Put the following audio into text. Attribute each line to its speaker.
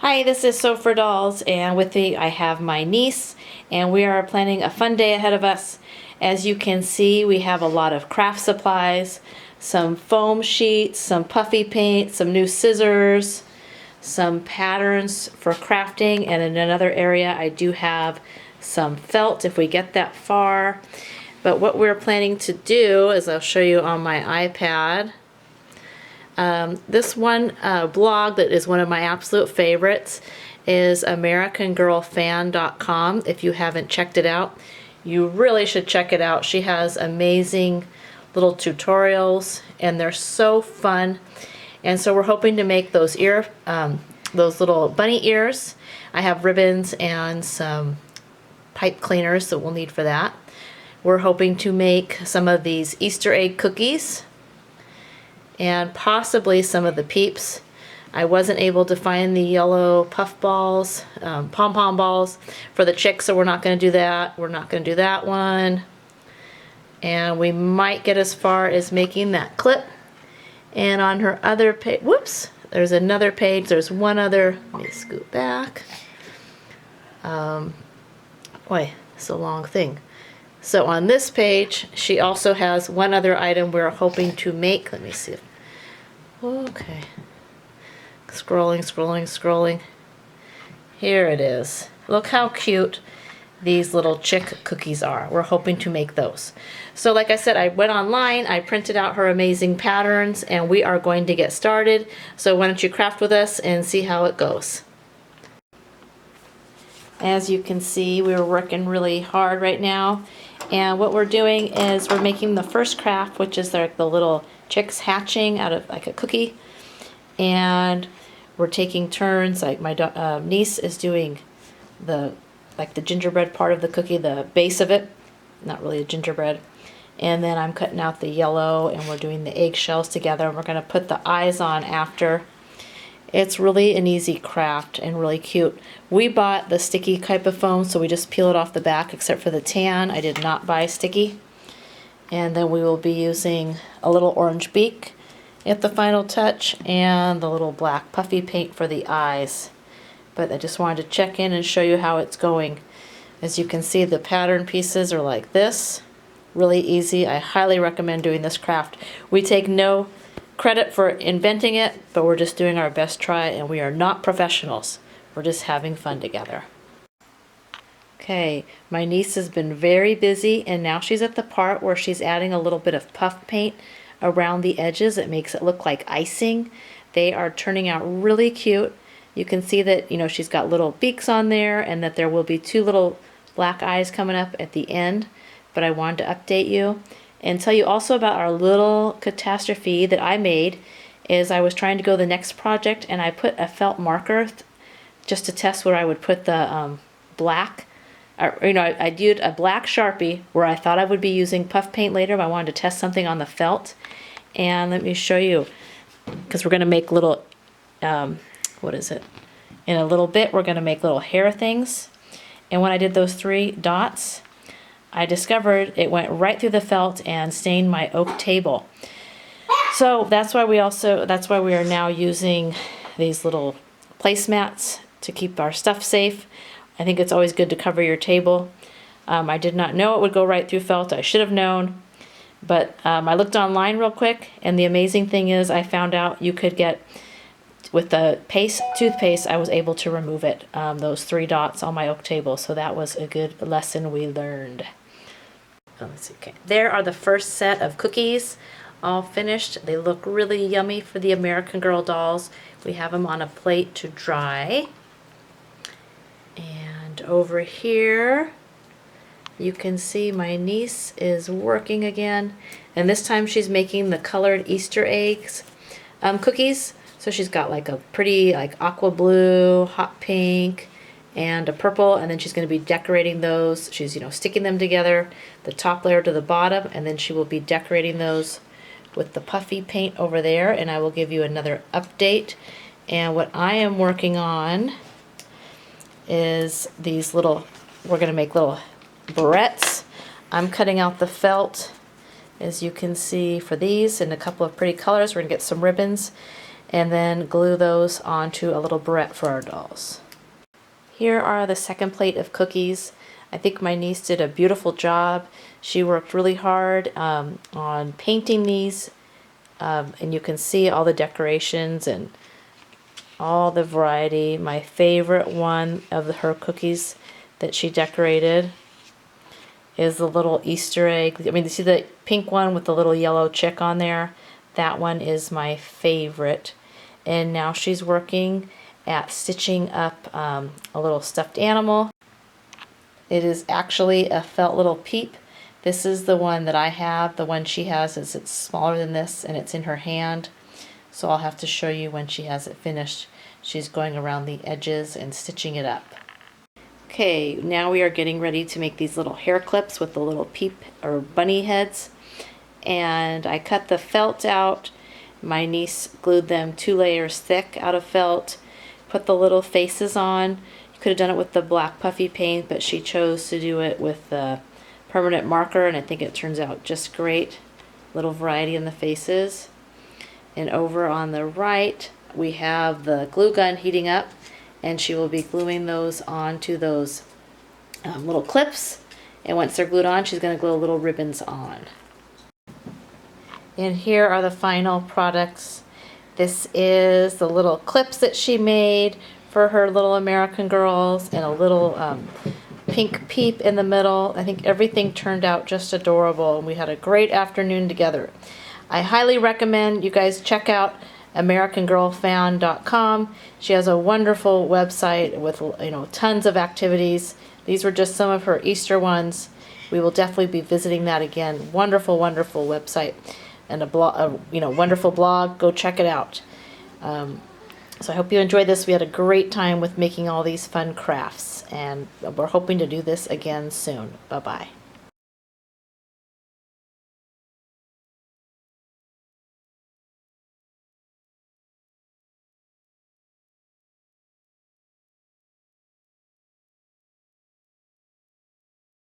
Speaker 1: Hi, this is So for Dolls, and with me I have my niece, and we are planning a fun day ahead of us. As you can see, we have a lot of craft supplies, some foam sheets, some puffy paint, some new scissors, some patterns for crafting, and in another area I do have some felt if we get that far. But what we're planning to do is I'll show you on my iPad. This one blog that is one of my absolute favorites is AmericanGirlFan.com. If you haven't checked it out, you really should check it out. She has amazing little tutorials and they're so fun. And so we're hoping to make those those little bunny ears. I have ribbons and some pipe cleaners that we'll need for that. We're hoping to make some of these Easter egg cookies and possibly some of the peeps. I wasn't able to find the yellow puff balls, pom-pom balls for the chicks, so we're not going to do that. We're not going to do that one. And we might get as far as making that clip. And on her other page, whoops, there's another page. There's one other, let me scoot back. Boy, it's a long thing. So on this page, she also has one other item we're hoping to make. Let me see. Okay. Scrolling, scrolling, scrolling. Here it is. Look how cute these little chick cookies are. We're hoping to make those. So like I said, I went online, I printed out her amazing patterns, and we are going to get started. So why don't you craft with us and see how it goes. As you can see, we're working really hard right now. And what we're doing is we're making the first craft, which is like the little chicks hatching out of like a cookie. And we're taking turns, like my niece is doing the gingerbread part of the cookie, the base of it, not really a gingerbread. And then I'm cutting out the yellow and we're doing the eggshells together. And we're gonna put the eyes on after. It's really an easy craft and really cute. We bought the sticky type of foam, so we just peel it off the back except for the tan. I did not buy sticky. And then we will be using a little orange beak at the final touch and the little black puffy paint for the eyes. But I just wanted to check in and show you how it's going. As you can see, the pattern pieces are like this. Really easy. I highly recommend doing this craft. We take no credit for inventing it, but we're just doing our best try, and we are not professionals. We're just having fun together. Okay, my niece has been very busy, and now she's at the part where she's adding a little bit of puff paint around the edges. It makes it look like icing. They are turning out really cute. You can see that, you know, she's got little beaks on there and that there will be two little black eyes coming up at the end, but I wanted to update you and tell you also about our little catastrophe that I made. Is I was trying to go the next project and I put a felt marker just to test where I would put the black, or, you know, I did a black Sharpie where I thought I would be using puff paint later, but I wanted to test something on the felt. And let me show you, because we're going to make little, what is it? In a little bit, we're going to make little hair things. And when I did those 3 dots, I discovered it went right through the felt and stained my oak table. So that's why we are now using these little placemats to keep our stuff safe. I think it's always good to cover your table. I did not know it would go right through felt. I should have known. But I looked online real quick, and the amazing thing is I found out you could get, with the toothpaste, I was able to remove it, those 3 dots on my oak table. So that was a good lesson we learned. Oh, let's see. Okay, there are the first set of cookies, all finished. They look really yummy for the American Girl dolls. We have them on a plate to dry. And over here, you can see my niece is working again. And this time she's making the colored Easter eggs cookies. So she's got like a pretty like aqua blue, hot pink, and a purple, and then she's going to be decorating those. She's, you know, sticking them together, the top layer to the bottom, and then she will be decorating those with the puffy paint over there, and I will give you another update. And what I am working on is these little, we're going to make little barrettes. I'm cutting out the felt, as you can see, for these in a couple of pretty colors. We're going to get some ribbons. and then glue those onto a little barrette for our dolls. Here are the second plate of cookies. I think my niece did a beautiful job. She worked really hard on painting these, and you can see all the decorations and all the variety. My favorite one of her cookies that she decorated is the little Easter egg. I mean, you see the pink one with the little yellow chick on there? That one is my favorite. And now she's working at stitching up a little stuffed animal. It is actually a felt little peep. This is the one that I have. The one she has is it's smaller than this and it's in her hand. So I'll have to show you when she has it finished. She's going around the edges and stitching it up. Okay, now we are getting ready to make these little hair clips with the little peep or bunny heads. And I cut the felt out. My niece glued them 2 layers thick out of felt, put the little faces on. You could have done it with the black puffy paint, but she chose to do it with the permanent marker, and I think it turns out just great. Little variety in the faces. And over on the right, we have the glue gun heating up, and she will be gluing those onto those little clips. And once they're glued on, she's going to glue little ribbons on. And here are the final products. This is the little clips that she made for her little American girls, and a little pink peep in the middle. I think everything turned out just adorable, and we had a great afternoon together. I highly recommend you guys check out AmericanGirlFan.com. She has a wonderful website with tons of activities. These were just some of her Easter ones. We will definitely be visiting that again. Wonderful, wonderful website, and a blog, wonderful blog. Go check it out. So I hope you enjoyed this. We had a great time with making all these fun crafts, and we're hoping to do this again soon. Bye-bye.